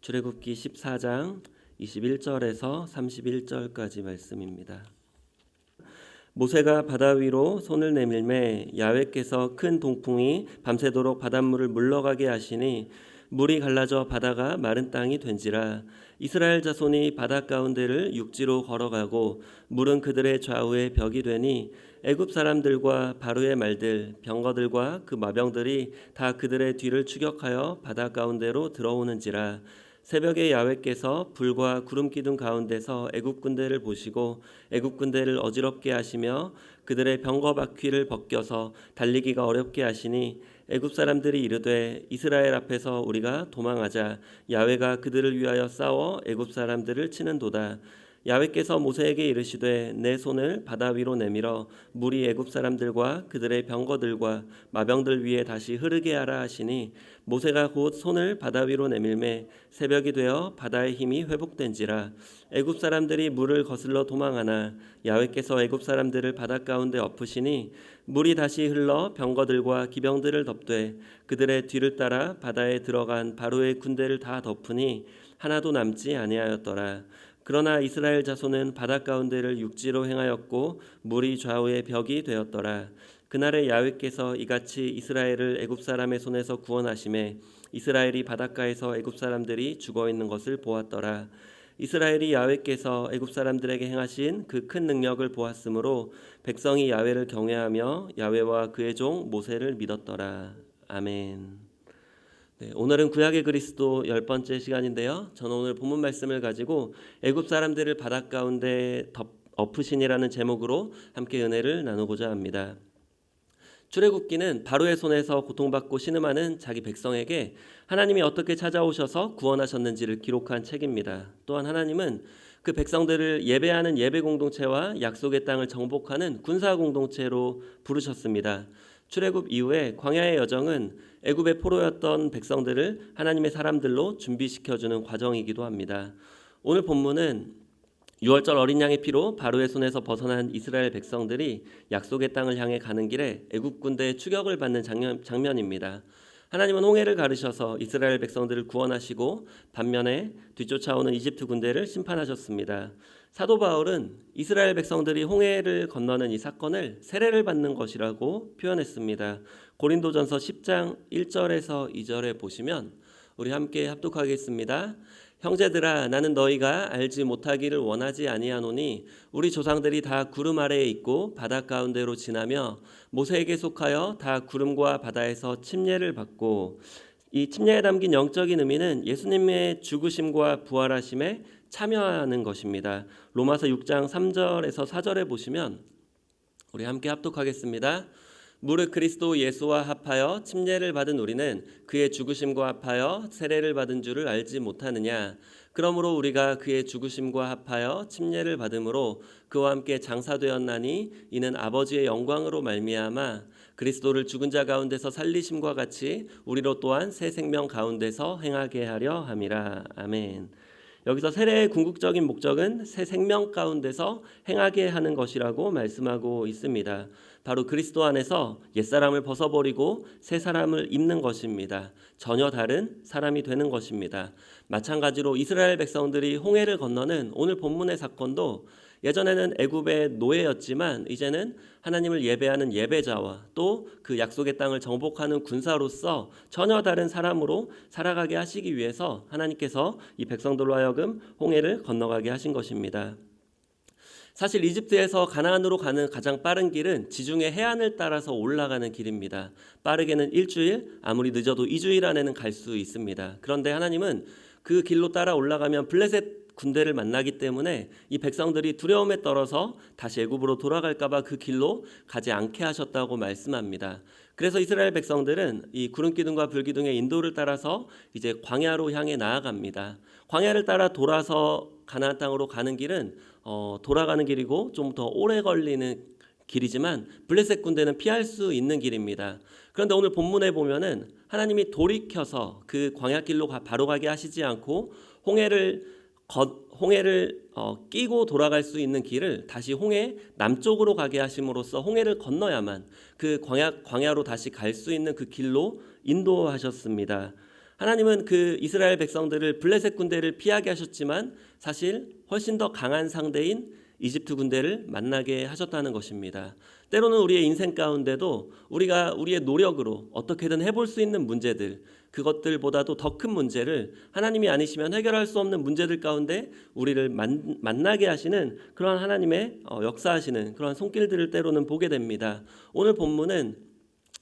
출애굽기 14장 21절에서 31절까지 말씀입니다. 모세가 바다 위로 손을 내밀매 야훼께서 큰 동풍이 밤새도록 바닷물을 물러가게 하시니 물이 갈라져 바다가 마른 땅이 된지라. 이스라엘 자손이 바다 가운데를 육지로 걸어가고 물은 그들의 좌우에 벽이 되니 애굽 사람들과 바로의 말들 병거들과 그 마병들이 다 그들의 뒤를 추격하여 바다 가운데로 들어오는지라. 새벽에 야훼께서 불과 구름 기둥 가운데서 애굽 군대를 보시고 애굽 군대를 어지럽게 하시며 그들의 병거 바퀴를 벗겨서 달리기가 어렵게 하시니 애굽 사람들이 이르되 이스라엘 앞에서 우리가 도망하자. 야훼가 그들을 위하여 싸워 애굽 사람들을 치는도다. 야훼께서 모세에게 이르시되 내 손을 바다 위로 내밀어 물이 애굽 사람들과 그들의 병거들과 마병들 위에 다시 흐르게 하라 하시니 모세가 곧 손을 바다 위로 내밀매 새벽이 되어 바다의 힘이 회복된지라. 애굽 사람들이 물을 거슬러 도망하나 야훼께서 애굽 사람들을 바다 가운데 엎으시니 물이 다시 흘러 병거들과 기병들을 덮되 그들의 뒤를 따라 바다에 들어간 바로의 군대를 다 덮으니 하나도 남지 아니하였더라. 그러나 이스라엘 자손은 바다 가운데를 육지로 행하였고 물이 좌우의 벽이 되었더라. 그날에 야훼께서 이같이 이스라엘을 애굽 사람의 손에서 구원하시매 이스라엘이 바닷가에서 애굽 사람들이 죽어 있는 것을 보았더라. 이스라엘이 야훼께서 애굽 사람들에게 행하신 그 큰 능력을 보았으므로 백성이 야훼를 경외하며 야훼와 그의 종 모세를 믿었더라. 아멘. 네, 오늘은 구약의 그리스도 10번째 시간인데요. 저는 오늘 본문 말씀을 가지고 애굽 사람들을 바다 가운데 엎으시니라는 제목으로 함께 은혜를 나누고자 합니다. 출애굽기는 바로의 손에서 고통받고 신음하는 자기 백성에게 하나님이 어떻게 찾아오셔서 구원하셨는지를 기록한 책입니다. 또한 하나님은 그 백성들을 예배하는 예배 공동체와 약속의 땅을 정복하는 군사 공동체로 부르셨습니다. 출애굽 이후에 광야의 여정은 애굽의 포로였던 백성들을 하나님의 사람들로 준비시켜주는 과정이기도 합니다. 오늘 본문은 6월절 어린 양의 피로 바로의 손에서 벗어난 이스라엘 백성들이 약속의 땅을 향해 가는 길에 애굽 군대의 추격을 받는 장면입니다. 하나님은 홍해를 가르셔서 이스라엘 백성들을 구원하시고 반면에 뒤쫓아오는 이집트 군대를 심판하셨습니다. 사도 바울은 이스라엘 백성들이 홍해를 건너는 이 사건을 세례를 받는 것이라고 표현했습니다. 고린도전서 10장 1절에서 2절에 보시면 우리 함께 합독하겠습니다. 형제들아 나는 너희가 알지 못하기를 원하지 아니하노니 우리 조상들이 다 구름 아래에 있고 바다 가운데로 지나며 모세에게 속하여 다 구름과 바다에서 침례를 받고 이 침례에 담긴 영적인 의미는 예수님의 죽으심과 부활하심에 참여하는 것입니다. 로마서 6장 3절에서 4절에 보시면 우리 함께 합독하겠습니다. 무릇 그리스도 예수와 합하여 침례를 받은 우리는 그의 죽으심과 합하여 세례를 받은 줄을 알지 못하느냐. 그러므로 우리가 그의 죽으심과 합하여 침례를 받음으로 그와 함께 장사되었나니 이는 아버지의 영광으로 말미암아 그리스도를 죽은 자 가운데서 살리심과 같이 우리로 또한 새 생명 가운데서 행하게 하려 함이라. 아멘. 여기서 세례의 궁극적인 목적은 새 생명 가운데서 행하게 하는 것이라고 말씀하고 있습니다. 바로 그리스도 안에서 옛사람을 벗어버리고 새 사람을 입는 것입니다. 전혀 다른 사람이 되는 것입니다. 마찬가지로 이스라엘 백성들이 홍해를 건너는 오늘 본문의 사건도 예전에는 애굽의 노예였지만 이제는 하나님을 예배하는 예배자와 또 그 약속의 땅을 정복하는 군사로서 전혀 다른 사람으로 살아가게 하시기 위해서 하나님께서 이 백성들로 하여금 홍해를 건너가게 하신 것입니다. 사실 이집트에서 가나안으로 가는 가장 빠른 길은 지중해 해안을 따라서 올라가는 길입니다. 빠르게는 일주일, 아무리 늦어도 2주일 안에는 갈 수 있습니다. 그런데 하나님은 그 길로 따라 올라가면 블레셋 군대를 만나기 때문에 이 백성들이 두려움에 떨어서 다시 애굽으로 돌아갈까 봐 그 길로 가지 않게 하셨다고 말씀합니다. 그래서 이스라엘 백성들은 이 구름기둥과 불기둥의 인도를 따라서 이제 광야로 향해 나아갑니다. 광야를 따라 돌아서 가나안 땅으로 가는 길은 돌아가는 길이고 좀 더 오래 걸리는 길이지만 블레셋 군대는 피할 수 있는 길입니다. 그런데 오늘 본문에 보면은 하나님이 돌이켜서 그 광야길로 바로 가게 하시지 않고 홍해를 끼고 돌아갈 수 있는 길을 다시 홍해 남쪽으로 가게 하심으로써 홍해를 건너야만 그 광야로 다시 갈 수 있는 그 길로 인도하셨습니다. 하나님은 그 이스라엘 백성들을 블레셋 군대를 피하게 하셨지만 사실 훨씬 더 강한 상대인 이집트 군대를 만나게 하셨다는 것입니다. 때로는 우리의 인생 가운데도 우리가 우리의 노력으로 어떻게든 해볼 수 있는 문제들, 그것들보다도 더 큰 문제를 하나님이 아니시면 해결할 수 없는 문제들 가운데 우리를 만나게 하시는 그런 하나님의 역사하시는 그런 손길들을 때로는 보게 됩니다. 오늘 본문은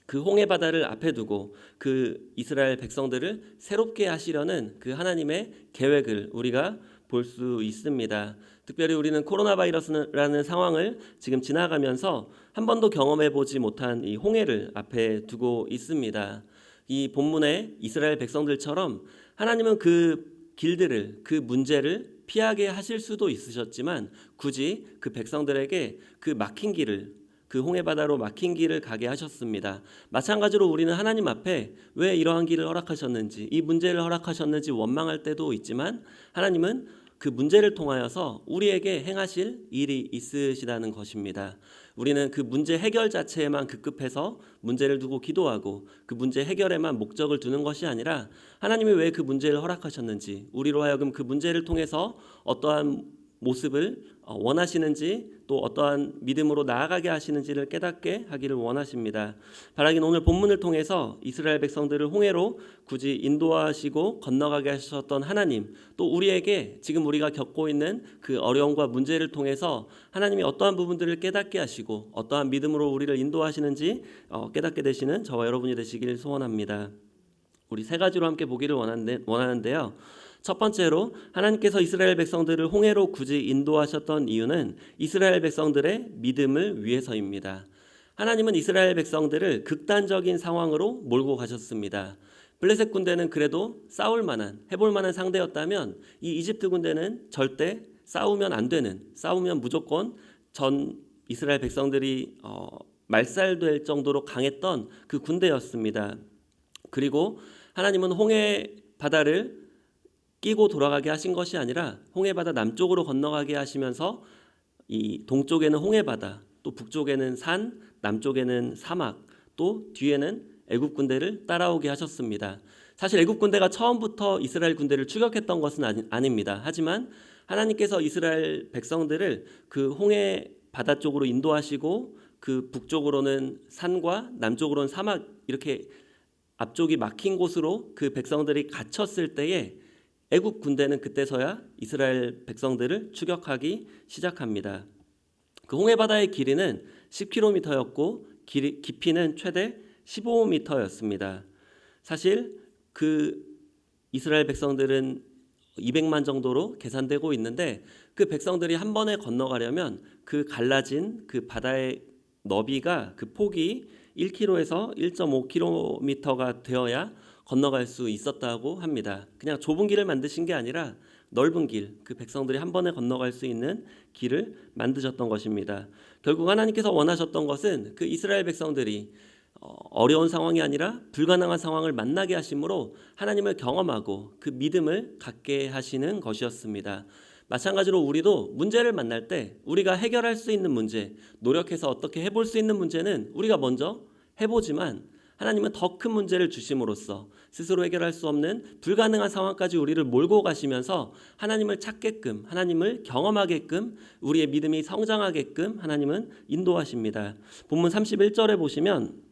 그 홍해 바다를 앞에 두고 그 이스라엘 백성들을 새롭게 하시려는 그 하나님의 계획을 우리가 볼 수 있습니다. 특별히 우리는 코로나 바이러스라는 상황을 지금 지나가면서 한 번도 경험해 보지 못한 이 홍해를 앞에 두고 있습니다. 이 본문의 이스라엘 백성들처럼 하나님은 그 길들을, 그 문제를 피하게 하실 수도 있으셨지만 굳이 그 백성들에게 그 막힌 길을, 그 홍해바다로 막힌 길을 가게 하셨습니다. 마찬가지로 우리는 하나님 앞에 왜 이러한 길을 허락하셨는지, 이 문제를 허락하셨는지 원망할 때도 있지만 하나님은 그 문제를 통하여서 우리에게 행하실 일이 있으시다는 것입니다. 우리는 그 문제 해결 자체에만 급급해서 문제를 두고 기도하고 그 문제 해결에만 목적을 두는 것이 아니라 하나님이 왜 그 문제를 허락하셨는지, 우리로 하여금 그 문제를 통해서 어떠한 모습을 원하시는지, 또 어떠한 믿음으로 나아가게 하시는지를 깨닫게 하기를 원하십니다. 바라긴 오늘 본문을 통해서 이스라엘 백성들을 홍해로 굳이 인도하시고 건너가게 하셨던 하나님, 또 우리에게 지금 우리가 겪고 있는 그 어려움과 문제를 통해서 하나님이 어떠한 부분들을 깨닫게 하시고 어떠한 믿음으로 우리를 인도하시는지 깨닫게 되시는 저와 여러분이 되시길 소원합니다. 우리 세 가지로 함께 보기를 원하는데요. 첫 번째로 하나님께서 이스라엘 백성들을 홍해로 굳이 인도하셨던 이유는 이스라엘 백성들의 믿음을 위해서입니다. 하나님은 이스라엘 백성들을 극단적인 상황으로 몰고 가셨습니다. 블레셋 군대는 그래도 싸울 만한, 해볼 만한 상대였다면 이 이집트 군대는 절대 싸우면 안 되는, 싸우면 무조건 전 이스라엘 백성들이 말살될 정도로 강했던 그 군대였습니다. 그리고 하나님은 홍해 바다를 끼고 돌아가게 하신 것이 아니라 홍해 바다 남쪽으로 건너가게 하시면서 이 동쪽에는 홍해 바다, 또 북쪽에는 산, 남쪽에는 사막, 또 뒤에는 애굽 군대를 따라오게 하셨습니다. 사실 애굽 군대가 처음부터 이스라엘 군대를 추격했던 것은 아닙니다. 하지만 하나님께서 이스라엘 백성들을 그 홍해 바다 쪽으로 인도하시고 그 북쪽으로는 산과 남쪽으로는 사막, 이렇게 앞쪽이 막힌 곳으로 그 백성들이 갇혔을 때에 애굽 군대는 그때서야 이스라엘 백성들을 추격하기 시작합니다. 그 홍해 바다의 길이는 10km였고 깊이는 최대 15m였습니다. 사실 그 이스라엘 백성들은 200만 정도로 계산되고 있는데 그 백성들이 한 번에 건너가려면 그 갈라진 그 바다의 너비가, 그 폭이 1km에서 1.5km가 되어야 건너갈 수 있었다고 합니다. 그냥 좁은 길을 만드신 게 아니라 넓은 길, 그 백성들이 한 번에 건너갈 수 있는 길을 만드셨던 것입니다. 결국 하나님께서 원하셨던 것은 그 이스라엘 백성들이 어려운 상황이 아니라 불가능한 상황을 만나게 하심으로 하나님을 경험하고 그 믿음을 갖게 하시는 것이었습니다. 마찬가지로 우리도 문제를 만날 때 우리가 해결할 수 있는 문제, 노력해서 어떻게 해볼 수 있는 문제는 우리가 먼저 해보지만 하나님은 더 큰 문제를 주심으로써 스스로 해결할 수 없는 불가능한 상황까지 우리를 몰고 가시면서 하나님을 찾게끔, 하나님을 경험하게끔, 우리의 믿음이 성장하게끔 하나님은 인도하십니다. 본문 31절에 보시면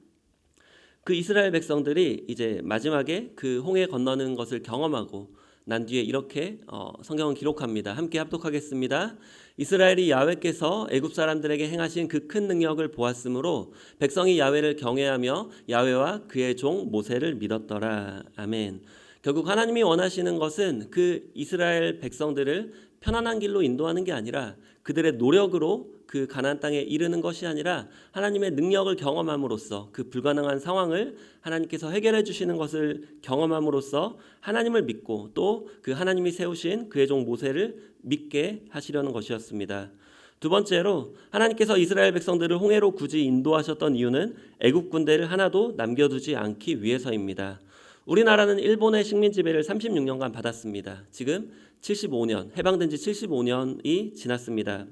그 이스라엘 백성들이 이제 마지막에 그 홍해 건너는 것을 경험하고 난 뒤에 이렇게 성경은 기록합니다. 함께 합독하겠습니다. 이스라엘이 야훼께서 애굽 사람들에게 행하신 그 큰 능력을 보았으므로 백성이 야훼를 경외하며 야훼와 그의 종 모세를 믿었더라. 아멘. 결국 하나님이 원하시는 것은 그 이스라엘 백성들을 편안한 길로 인도하는 게 아니라 그들의 노력으로 그 가나안 땅에 이르는 것이 아니라 하나님의 능력을 경험함으로써 그 불가능한 상황을 하나님께서 해결해 주시는 것을 경험함으로써 하나님을 믿고 또 그 하나님이 세우신 그의 종 모세를 믿게 하시려는 것이었습니다. 두 번째로 하나님께서 이스라엘 백성들을 홍해로 굳이 인도하셨던 이유는 애굽 군대를 하나도 남겨두지 않기 위해서입니다. 우리나라는 일본의 식민 지배를 36년간 받았습니다. 지금 75년, 해방된 지 75년이 지났습니다.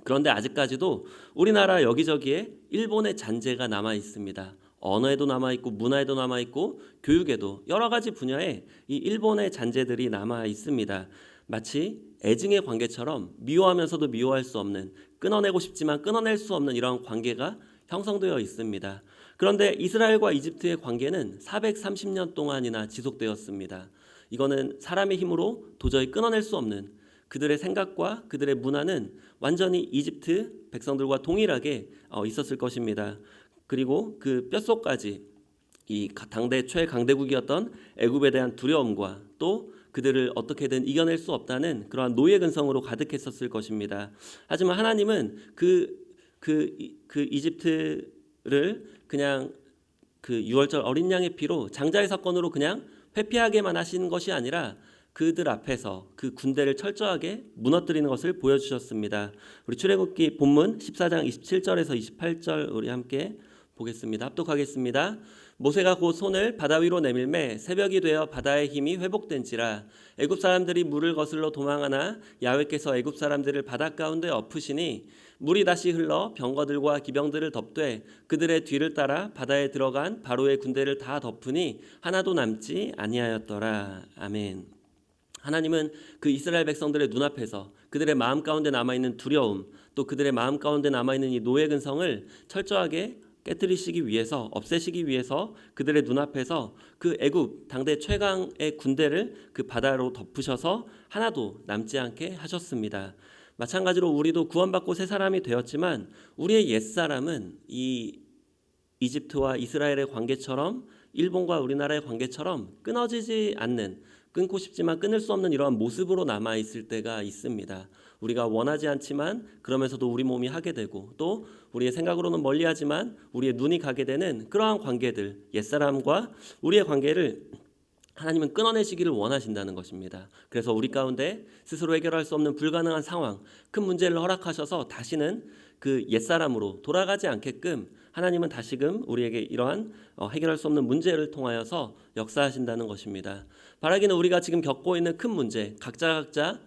그런데 아직까지도 우리나라 여기저기에 일본의 잔재가 남아 있습니다. 언어에도 남아있고 문화에도 남아있고 교육에도 여러 가지 분야에 이 일본의 잔재들이 남아 있습니다. 마치 애증의 관계처럼 미워하면서도 미워할 수 없는, 끊어내고 싶지만 끊어낼 수 없는 이런 관계가 형성되어 있습니다. 그런데 이스라엘과 이집트의 관계는 430년 동안이나 지속되었습니다. 이거는 사람의 힘으로 도저히 끊어낼 수 없는, 그들의 생각과 그들의 문화는 완전히 이집트 백성들과 동일하게 있었을 것입니다. 그리고 그 뼛속까지 이 당대 최강대국이었던 애굽에 대한 두려움과 또 그들을 어떻게든 이겨낼 수 없다는 그러한 노예 근성으로 가득했었을 것입니다. 하지만 하나님은 그 이집트를 그냥 그 유월절 어린 양의 피로 장자의 사건으로 그냥 회피하게만 하신 것이 아니라 그들 앞에서 그 군대를 철저하게 무너뜨리는 것을 보여주셨습니다. 우리 출애굽기 본문 14장 27절에서 28절 우리 함께 보겠습니다. 합독하겠습니다. 모세가 곧 손을 바다 위로 내밀매 새벽이 되어 바다의 힘이 회복된지라 애굽 사람들이 물을 거슬러 도망하나 야훼께서 애굽 사람들을 바다 가운데 엎으시니 물이 다시 흘러 병거들과 기병들을 덮되 그들의 뒤를 따라 바다에 들어간 바로의 군대를 다 덮으니 하나도 남지 아니하였더라. 아멘. 하나님은 그 이스라엘 백성들의 눈앞에서 그들의 마음 가운데 남아있는 두려움, 또 그들의 마음 가운데 남아있는 이 노예 근성을 철저하게 깨뜨리시기 위해서, 없애시기 위해서 그들의 눈앞에서 그 애굽 당대 최강의 군대를 그 바다로 덮으셔서 하나도 남지 않게 하셨습니다. 마찬가지로 우리도 구원받고 새 사람이 되었지만 우리의 옛사람은 이 이집트와 이스라엘의 관계처럼, 일본과 우리나라의 관계처럼 끊어지지 않는, 끊고 싶지만 끊을 수 없는 이러한 모습으로 남아있을 때가 있습니다. 우리가 원하지 않지만 그러면서도 우리 몸이 하게 되고 또 우리의 생각으로는 멀리하지만 우리의 눈이 가게 되는 그러한 관계들, 옛사람과 우리의 관계를 하나님은 끊어내시기를 원하신다는 것입니다. 그래서 우리 가운데 스스로 해결할 수 없는 불가능한 상황, 큰 문제를 허락하셔서 다시는 그 옛사람으로 돌아가지 않게끔 하나님은 다시금 우리에게 이러한 해결할 수 없는 문제를 통하여서 역사하신다는 것입니다. 바라기는 우리가 지금 겪고 있는 큰 문제, 각자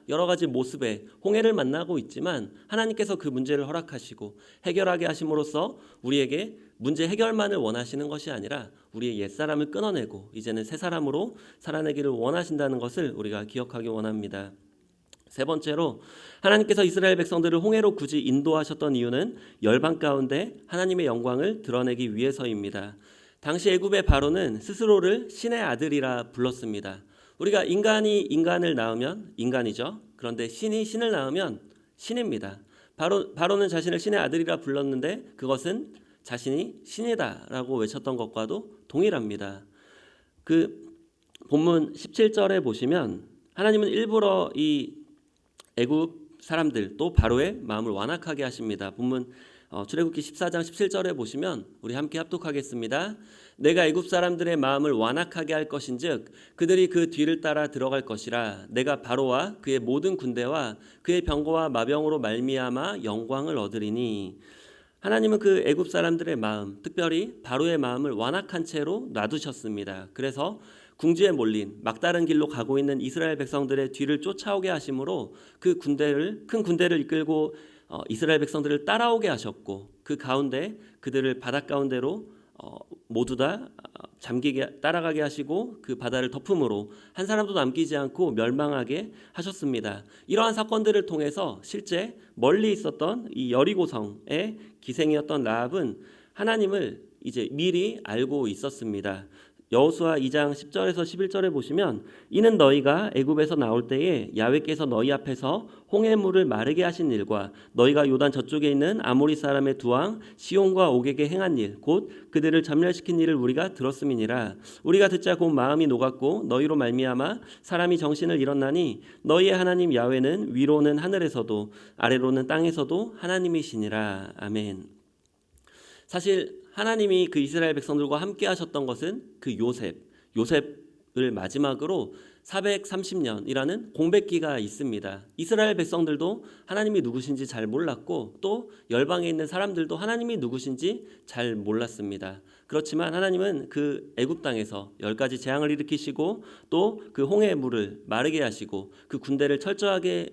여러 가지 모습의 홍해를 만나고 있지만 하나님께서 그 문제를 허락하시고 해결하게 하심으로써 우리에게 문제 해결만을 원하시는 것이 아니라 우리의 옛사람을 끊어내고 이제는 새 사람으로 살아내기를 원하신다는 것을 우리가 기억하기 원합니다. 세 번째로 하나님께서 이스라엘 백성들을 홍해로 굳이 인도하셨던 이유는 열방 가운데 하나님의 영광을 드러내기 위해서입니다. 당시 애굽의 바로는 스스로를 신의 아들이라 불렀습니다. 우리가 인간이 인간을 낳으면 인간이죠. 그런데 신이 신을 낳으면 신입니다. 바로는 자신을 신의 아들이라 불렀는데 그것은 자신이 신이다라고 외쳤던 것과도 동일합니다. 그 본문 17절에 보시면 하나님은 일부러 이 애굽 사람들 또 바로의 마음을 완악하게 하십니다. 본문 출애굽기 14장 17절에 보시면 우리 함께 합독하겠습니다. 내가 애굽 사람들의 마음을 완악하게 할 것인즉 그들이 그 뒤를 따라 들어갈 것이라. 내가 바로와 그의 모든 군대와 그의 병거와 마병으로 말미암아 영광을 얻으리니. 하나님은 그 애굽 사람들의 마음, 특별히 바로의 마음을 완악한 채로 놔두셨습니다. 그래서 궁지에 몰린 막다른 길로 가고 있는 이스라엘 백성들의 뒤를 쫓아오게 하심으로 그 큰 군대를 이끌고 이스라엘 백성들을 따라오게 하셨고 그 가운데 그들을 바다 가운데로 모두 다 따라가게 하시고 그 바다를 덮음으로 한 사람도 남기지 않고 멸망하게 하셨습니다. 이러한 사건들을 통해서 실제 멀리 있었던 이 여리고성의 기생이었던 라합은 하나님을 이제 미리 알고 있었습니다. 여호수아 2장 10절에서 11절에 보시면 이는 너희가 애굽에서 나올 때에 야훼께서 너희 앞에서 홍해물을 마르게 하신 일과 너희가 요단 저쪽에 있는 아모리 사람의 두 왕 시온과 옥에게 행한 일 곧 그들을 전멸시킨 일을 우리가 들었음이니라. 우리가 듣자 곧 마음이 녹았고 너희로 말미암아 사람이 정신을 잃었나니 너희의 하나님 야훼는 위로는 하늘에서도 아래로는 땅에서도 하나님이시니라. 아멘. 사실 하나님이 그 이스라엘 백성들과 함께 하셨던 것은 그 요셉을 마지막으로 430년이라는 공백기가 있습니다. 이스라엘 백성들도 하나님이 누구신지 잘 몰랐고 또 열방에 있는 사람들도 하나님이 누구신지 잘 몰랐습니다. 그렇지만 하나님은 그 애굽 땅에서 10가지 재앙을 일으키시고 또 그 홍해의 물을 마르게 하시고 그 군대를 철저하게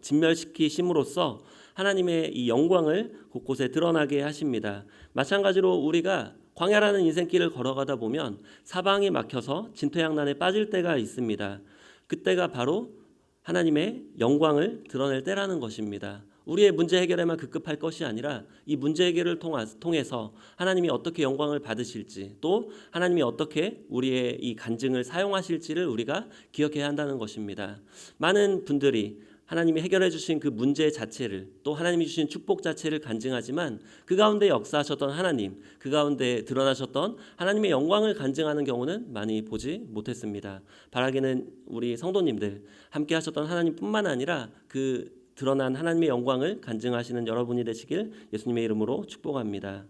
진멸시키심으로써 하나님의 이 영광을 곳곳에 드러나게 하십니다. 마찬가지로 우리가 광야라는 인생길을 걸어가다 보면 사방이 막혀서 진퇴양난에 빠질 때가 있습니다. 그때가 바로 하나님의 영광을 드러낼 때라는 것입니다. 우리의 문제 해결에만 급급할 것이 아니라 이 문제 해결을 통해서 하나님이 어떻게 영광을 받으실지, 또 하나님이 어떻게 우리의 이 간증을 사용하실지를 우리가 기억해야 한다는 것입니다. 많은 분들이 하나님이 해결해 주신 그 문제 자체를, 또 하나님이 주신 축복 자체를 간증하지만 그 가운데 역사하셨던 하나님, 그 가운데 드러나셨던 하나님의 영광을 간증하는 경우는 많이 보지 못했습니다. 바라기는 우리 성도님들, 함께 하셨던 하나님뿐만 아니라 그 드러난 하나님의 영광을 간증하시는 여러분이 되시길 예수님의 이름으로 축복합니다.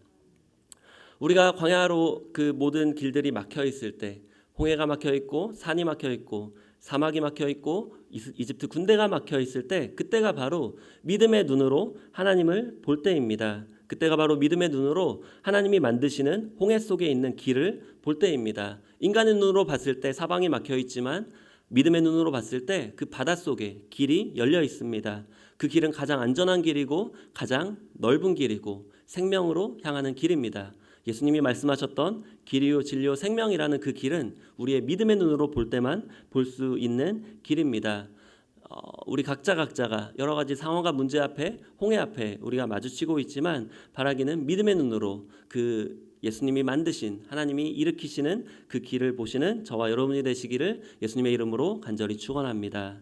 우리가 광야로 그 모든 길들이 막혀 있을 때, 홍해가 막혀 있고 산이 막혀 있고 사막이 막혀 있고 이집트 군대가 막혀 있을 때, 그때가 바로 믿음의 눈으로 하나님을 볼 때입니다. 그때가 바로 믿음의 눈으로 하나님이 만드시는 홍해 속에 있는 길을 볼 때입니다. 인간의 눈으로 봤을 때 사방이 막혀 있지만 믿음의 눈으로 봤을 때 그 바닷속에 길이 열려 있습니다. 그 길은 가장 안전한 길이고 가장 넓은 길이고 생명으로 향하는 길입니다. 예수님이 말씀하셨던 길이요 진리요 생명이라는 그 길은 우리의 믿음의 눈으로 볼 때만 볼 수 있는 길입니다. 우리 각자가 여러 가지 상황과 문제 앞에, 홍해 앞에 우리가 마주치고 있지만 바라기는 믿음의 눈으로 그 예수님이 만드신, 하나님이 일으키시는 그 길을 보시는 저와 여러분이 되시기를 예수님의 이름으로 간절히 축원합니다.